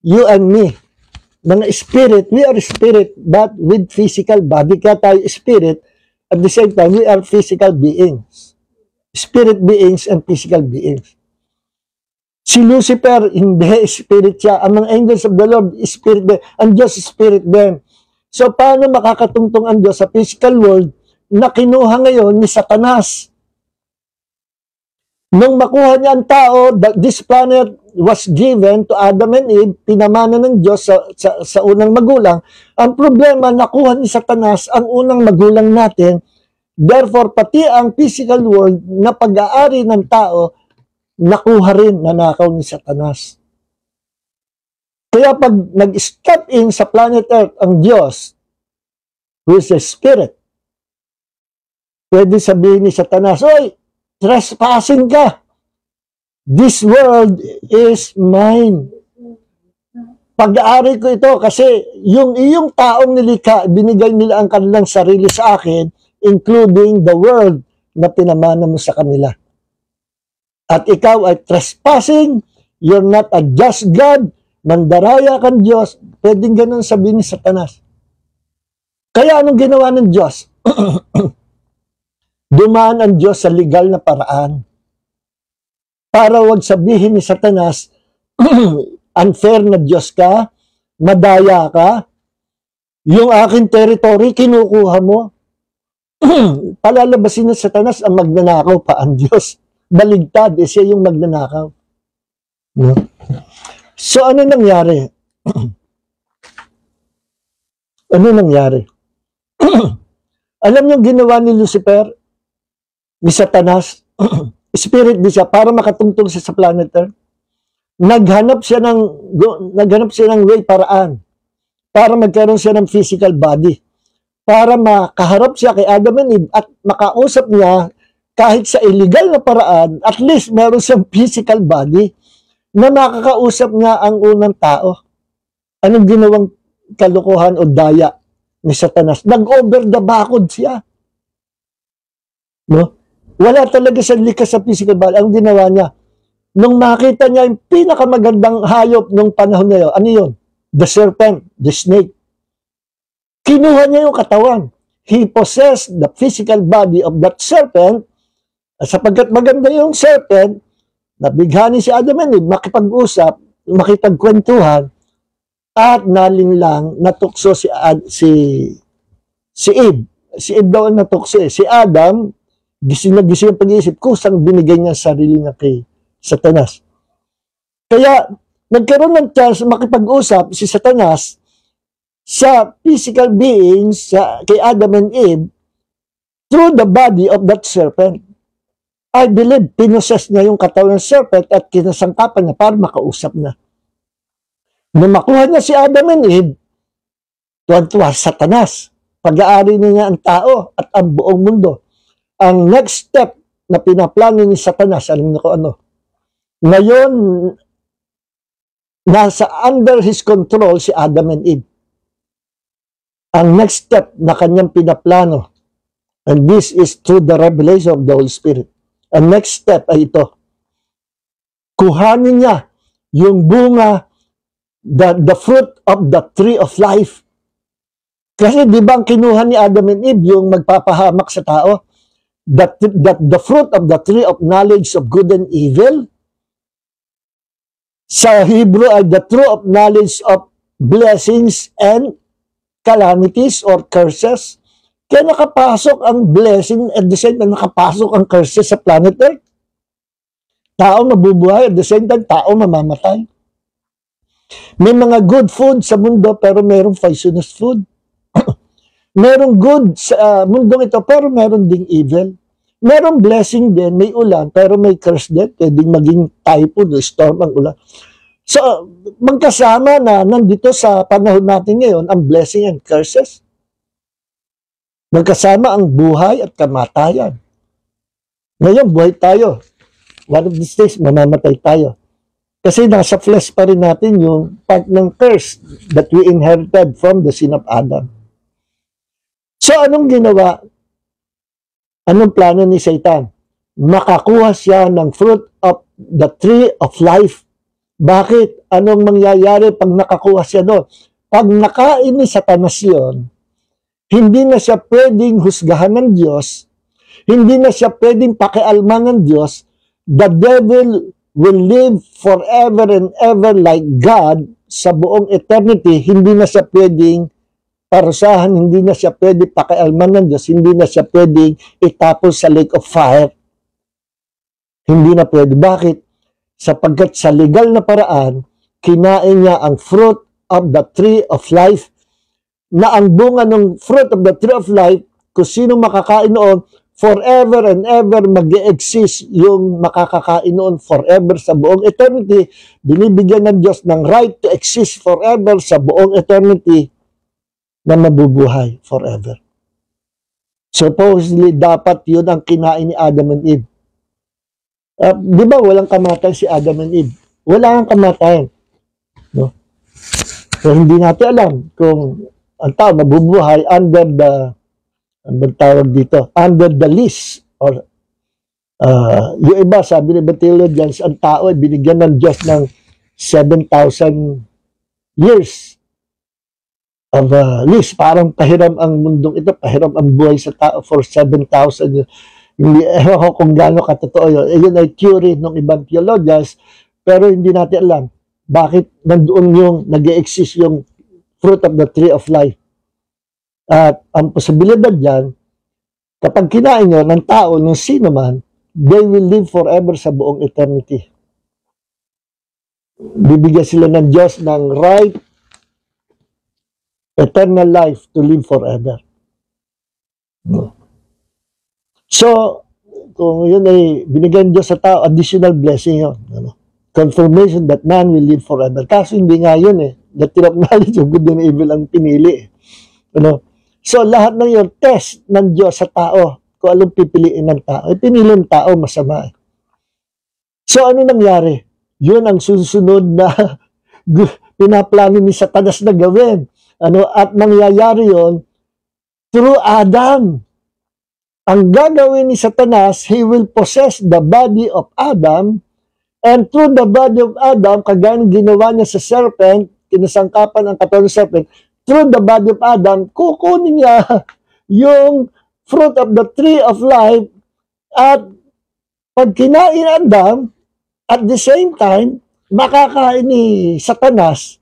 A: You and me. Mga spirit, we are spirit, but with physical body. Kaya tayo spirit, at the same time, we are physical beings. Spirit beings and physical beings. Si Lucifer, hindi, spirit siya. Ang mga angels of the Lord, spirit din. Ang Diyos, spirit din. So, paano makakatungtong ang Diyos sa physical world na kinuha ngayon ni Satanas? Nung makuha niya ang tao, this planet was given to Adam and Eve, pinamana ng Diyos sa unang magulang. Ang problema, nakuha ni Satanas ang unang magulang natin. Therefore, pati ang physical world na pag-aari ng tao, nakuha rin, nanakaw ni Satanas. Kaya pag nag-step in sa planet Earth ang Diyos, who is a spirit, pwede sabihin ni Satanas, "Oy, trespassing ka. This world is mine. Pag-aari ko ito kasi yung iyong taong nilikha, binigay nila ang kanilang sarili sa akin, including the world na pinamana mo sa kanila. At ikaw ay trespassing, you're not a just God, mandaraya kang Diyos." Pwedeng ganun sabihin ni Satanas. Kaya anong ginawa ng Diyos? Dumaan ang Diyos sa legal na paraan. Para wag sabihin ni Satanas, unfair na Diyos ka, madaya ka, yung aking territory kinukuha mo. Palalabasin ng Satanas ang magnanakaw pa ang Diyos. Baligtad, siya yung magnanakaw. No? So ano nangyari? Ano nangyari? Alam niyo ginawa ni Lucifer, ni Satanas, spirit din siya para makatungtong siya sa planet Earth. Naghanap siya ng way, paraan para magkaroon siya ng physical body. Para makaharap siya kay Adam and Eve at makausap niya kahit sa illegal na paraan, at least meron siyang physical body na makakausap niya ang unang tao. Anong ginawang kalukuhan o daya ni Satanas? Nag-over the backward siya. No? Wala talaga siyang likas sa physical body. Ang ginawa niya, nung makita niya yung pinakamagandang hayop nung panahon na yun, ano yun? The serpent, the snake. Kinuha niya yung katawan. He possessed the physical body of that serpent. At sapagkat maganda yung serpent, nabighani si Adam and Eve, makipag-usap, makipagkwentuhan, at nalinlang, natukso si Eve. Si Eve daw ang natukso eh. Si Adam, gising na gising ang pag-iisip, kusang binigay niya sarili niya kay Satanas. Kaya, nagkaroon ng chance makipag-usap si Satanas sa physical beings, kay Adam and Eve, through the body of that serpent. I believe, pinoses niya yung katawan ng serpent at kinasangkapan niya para makausap na. Nung makuha niya si Adam and Eve, tuwan-tuwa Satanas. Pag-aari niya ang tao at ang buong mundo. Ang next step na pinaplano ni Satanas, alam niyo ko ano, ngayon, nasa under his control si Adam and Eve. Ang next step na kanyang pinaplano, and this is through the revelation of the Holy Spirit. Ang next step ay ito. Kuhanin niya yung bunga, the fruit of the tree of life. Kasi di ba ang kinuha ni Adam and Eve yung magpapahamak sa tao? That the fruit of the tree of knowledge of good and evil, sa Hebrew ay the tree of knowledge of blessings and calamities or curses. Kaya nakapasok ang blessing at the same time nakapasok ang curses sa planet Earth. Tao mabubuhay at the same time tao mamamatay. May mga good food sa mundo pero mayroong poisonous food. Merong good sa mundong ito, pero meron ding evil. Merong blessing din, may ulan, pero may curse din. Pwedeng maging typhoon o storm ang ulan. So, magkasama na nandito sa panahon natin ngayon, ang blessing and curses. Magkasama ang buhay at kamatayan. Ngayon, buhay tayo. One of these days, mamamatay tayo. Kasi nasa flesh pa rin natin yung part ng curse that we inherited from the sin of Adam. So, anong ginawa? Anong plano ni Satan? Makakuha siya ng fruit of the tree of life. Bakit? Anong mangyayari pag nakakuha siya doon? Pag nakain ni Satanas yun, hindi na siya pwedeng husgahan ng Diyos, hindi na siya pwedeng pakialman ng Diyos, the devil will live forever and ever like God sa buong eternity, hindi na siya pwedeng parusahan, hindi na siya pwede pakialman ng Diyos, hindi na siya pwedeng itapon sa lake of fire. Hindi na pwede. Bakit? Sapagkat sa legal na paraan, kinain niya ang fruit of the tree of life, na ang bunga ng fruit of the tree of life, kung sino makakain noon, forever and ever mag-exist yung makakakain noon forever sa buong eternity. Binibigyan ng Diyos ng right to exist forever sa buong eternity na mabubuhay forever. Supposedly, dapat yun ang kinain ni Adam and Eve. Di ba walang kamatay si Adam and Eve? Wala ang kamatayan. No? So, hindi natin alam kung ang tao mabubuhay under the tawag dito, under the list or yung iba, sabi ni theologians, ang tao ay binigyan ng Diyos ng 7,000 years of list. Parang pahiram ang mundong ito, pahiram ang buhay sa tao for 7,000 years. Hindi, ewan ko kung gaano katotoo yun. Yun ay theory ng ibang theologians, pero hindi natin alam bakit nandoon yung nag-exist yung fruit of the tree of life. At ang posibilidad dyan, kapag kinain nyo ng tao, ng sino man, they will live forever sa buong eternity. Bibigyan sila ng Diyos ng right, eternal life to live forever. So, kung yun ay binigyan Diyos sa tao, additional blessing yun. Confirmation that man will live forever. Kaso hindi nga yun eh. The tree of knowledge of good and evil ang pinili. So, lahat ng yun, test ng Diyos sa tao kung anong pipiliin ng tao. Pinili ng tao, masama. So, ano nangyari? Yun ang susunod na pinaplano ni Satanas na gawin. At nangyayari yun through Adam. Ang gagawin ni Satanas, he will possess the body of Adam, and through the body of Adam, kagaya ng ginawa niya sa serpent, kinasangkapan ang katawan ng serpent, through the body of Adam, kukunin niya yung fruit of the tree of life, at pag kinain Adam, at the same time, makakain ni Satanas,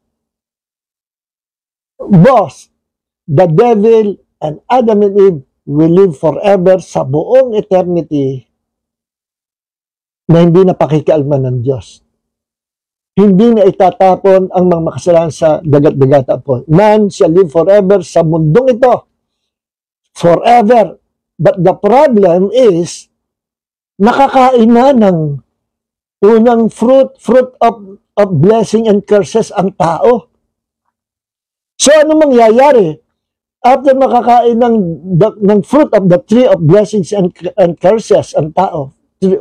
A: boss, the devil and Adam and Eve will live forever sa buong eternity na hindi na pakikialman ng Diyos. Hindi na itatapon ang mga makasalanan sa dagat-dagat po. Man shall live forever sa mundong ito. Forever. But the problem is, nakakain na ng unang fruit of blessing and curses ang tao. So, ano mangyayari? After makakain ng fruit of the tree of blessings and curses ang tao,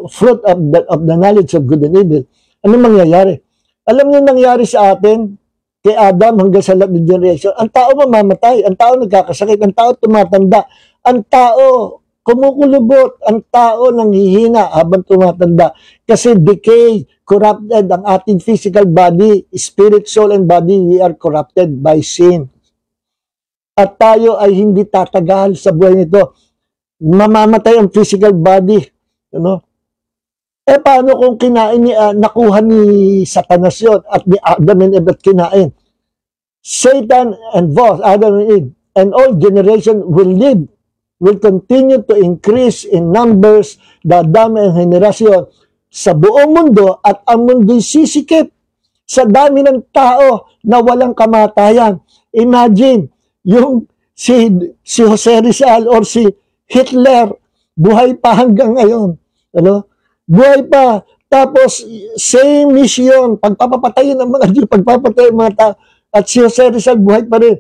A: fruit of the knowledge of good and evil, ano mangyayari? Alam niyo nangyari sa atin, kay Adam hanggang sa lahat ng generation, ang tao mamamatay, ang tao nagkakasakit, ang tao tumatanda, ang tao kumukulubot, ang tao nanghihina habang tumatanda. Kasi decay, corrupted ang ating physical body, spirit, soul, and body, we are corrupted by sin. At tayo ay hindi tatagal sa buhay nito. Mamamatay ang physical body. Paano kung kinain nakuha ni Satanas yun at ni Adam and Eve at kinain? Satan and both Adam and Eve and all generation will continue to increase in numbers, dadami ang henerasyon sa buong mundo, at ang mundo'y sisikip sa dami ng tao na walang kamatayan. Imagine, yung si Jose Rizal or si Hitler, buhay pa hanggang ngayon. Buhay pa. Tapos, same mission, pagpapatayin ng mga Diyos, pagpapatayin ng mga tao, at si Jose Rizal buhay pa rin.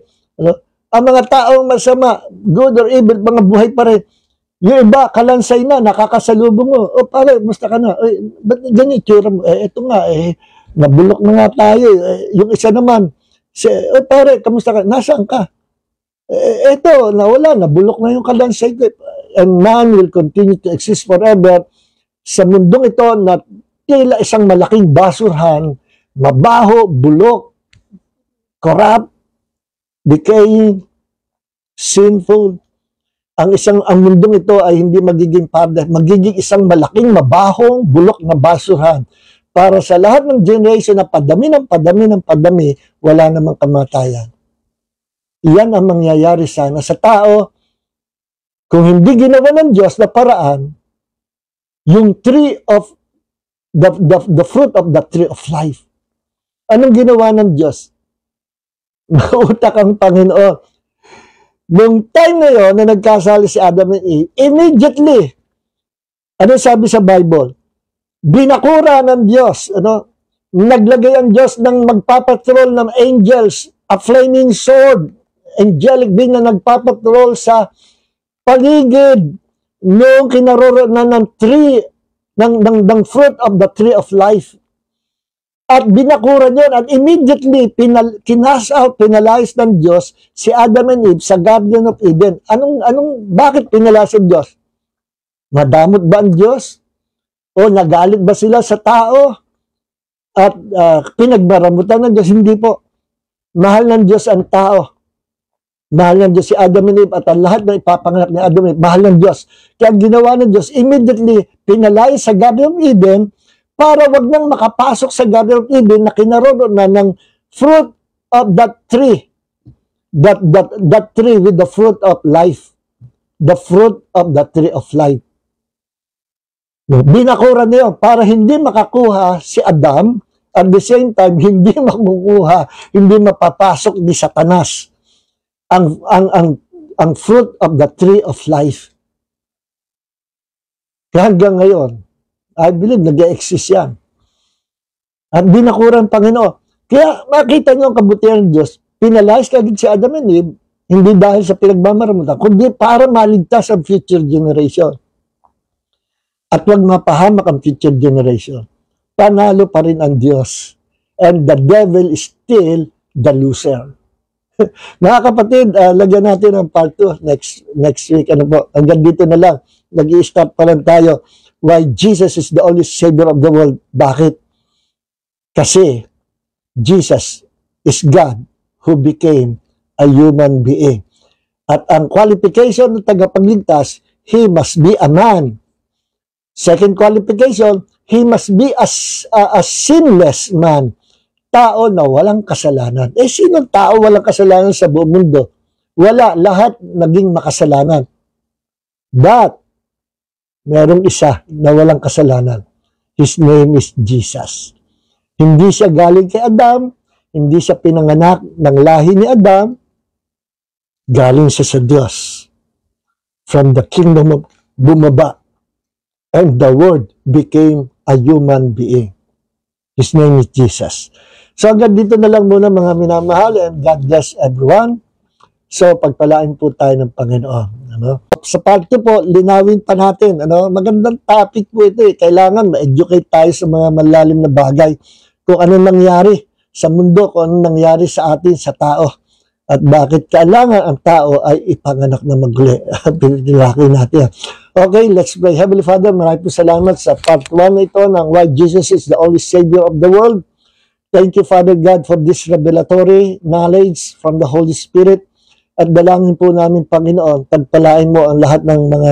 A: Ang mga taong masama, good or evil, mga buhay pa rin. Yung iba, kalansay na, nakakasalubong mo. Pare, musta ka na? Ba't ganyan itsura mo? Ito nga, nabulok na nga tayo. Yung isa naman, pare, kamusta ka? Nasaan ka? Ito, nawala, nabulok na yung kalansay ko. And man will continue to exist forever sa mundong ito na tila isang malaking basurhan, mabaho, bulok, corrupt, decaying, sinful. Ang mundong ito ay hindi magiging paradise, magiging isang malaking mabahong, bulok na basurhan. Para sa lahat ng generation na padami, wala namang kamatayan. Iyan ang mangyayari sana sa tao kung hindi ginawa ng Diyos na paraan yung tree of the fruit of the tree of life. Anong ginawa ng Diyos? Nautak ang Panginoon. Nung time na yon na nagkasali si Adam and Eve, immediately, ano sabi sa Bible? Binakura ng Diyos, naglagay ang Diyos ng magpapatrol ng angels, a flaming sword, angelic being na nagpapatrol sa paligid nung kinaroroonan ng tree, ng fruit of the tree of life. At binakuran yun, at immediately penalized ng Diyos si Adam and Eve sa Garden of Eden. Bakit penalize ng Diyos? Madamot ba ang Diyos? O nagalit ba sila sa tao? At pinagbaramutan ng Diyos? Hindi po. Mahal ng Diyos ang tao. Mahal ng Diyos si Adam and Eve at ang lahat na ipapanganak ni Adam and Eve, mahal ng Diyos. Kaya ang ginawa ng Diyos, immediately penalize sa Garden of Eden para wag nang makapasok sa Garden of Eden na kinaroonan na ng fruit of that tree. That tree with the fruit of life. The fruit of the tree of life. Binakuran niyo para hindi makakuha si Adam, at the same time, hindi makukuha, hindi mapapasok ni Satanas ang fruit of the tree of life. Kaya hanggang ngayon, I believe nag-exist yan. At binakuran Panginoon. Kaya makita niyo ang kabutihan ng Diyos, penalize kagad si Adam and Eve, hindi dahil sa pinagmamaramutan, kundi para maligtas ang future generation. At huwag mapahamak ang future generation. Panalo pa rin ang Diyos. And the devil is still the loser. Mga kapatid, lagyan natin ang part 2 next week. Hanggang dito na lang. Nag-i-stop pa lang tayo. Why Jesus is the only Savior of the world. Bakit? Kasi Jesus is God who became a human being. At ang qualification ng tagapagligtas, He must be a man. Second qualification, He must be a sinless man. Tao na walang kasalanan. Sinong tao walang kasalanan sa buong mundo? Wala. Lahat naging makasalanan. But, merong isa na walang kasalanan. His name is Jesus. Hindi siya galing kay Adam. Hindi siya pinanganak ng lahi ni Adam. Galing siya sa Diyos. From the kingdom of bumaba. And the Word became a human being. His name is Jesus. So hanggang dito na lang muna mga minamahal, and God bless everyone. So pagpalain po tayo ng Panginoon. Sa part 2 po, linawin pa natin. Magandang topic po ito. Kailangan ma-educate tayo sa mga malalim na bagay. Kung ano nangyari sa mundo, kung ano nangyari sa atin, sa tao. At bakit kailangan ang tao ay ipanganak na maguli. Pinilaki natin. Okay, let's pray. Heavenly Father, maraming po salamat sa part 1 na ito ng Why Jesus is the only Savior of the world. Thank you, Father God, for this revelatory knowledge from the Holy Spirit. At dalangin po namin, Panginoon, pagpalain mo ang lahat ng mga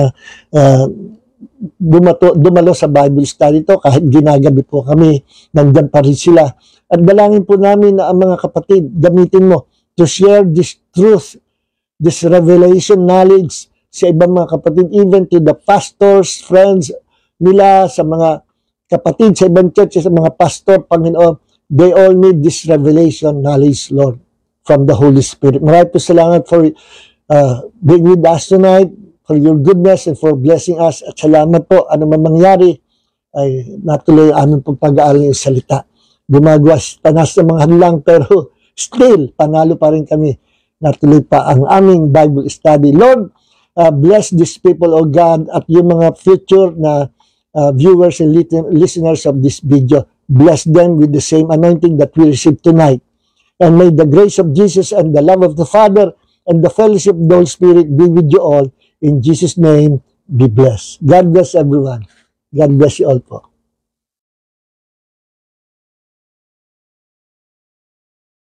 A: dumalo sa Bible study ito. Kahit ginagabi po kami, nandyan pa rin sila. At dalangin po namin na ang mga kapatid, gamitin mo to share this truth, this revelation knowledge sa ibang mga kapatid, even to the pastors, friends nila, sa mga kapatid sa ibang church, sa mga pastor, Panginoon, they all need this revelation knowledge, Lord, from the Holy Spirit. Maraming po salamat for being with us tonight, for your goodness and for blessing us. At salamat po, ano man mangyari, ay natuloy ang aming pag-aaral ng salita. Gumagawas, tanas ng mga hadlang, pero still, panalo pa rin kami. Natuloy pa ang aming Bible study. Lord, bless these people, O God, at yung mga future na viewers and listeners of this video. Bless them with the same anointing that we received tonight. And may the grace of Jesus and the love of the Father and the fellowship of the Holy Spirit be with you all. In Jesus' name, be blessed. God bless everyone. God bless you all po.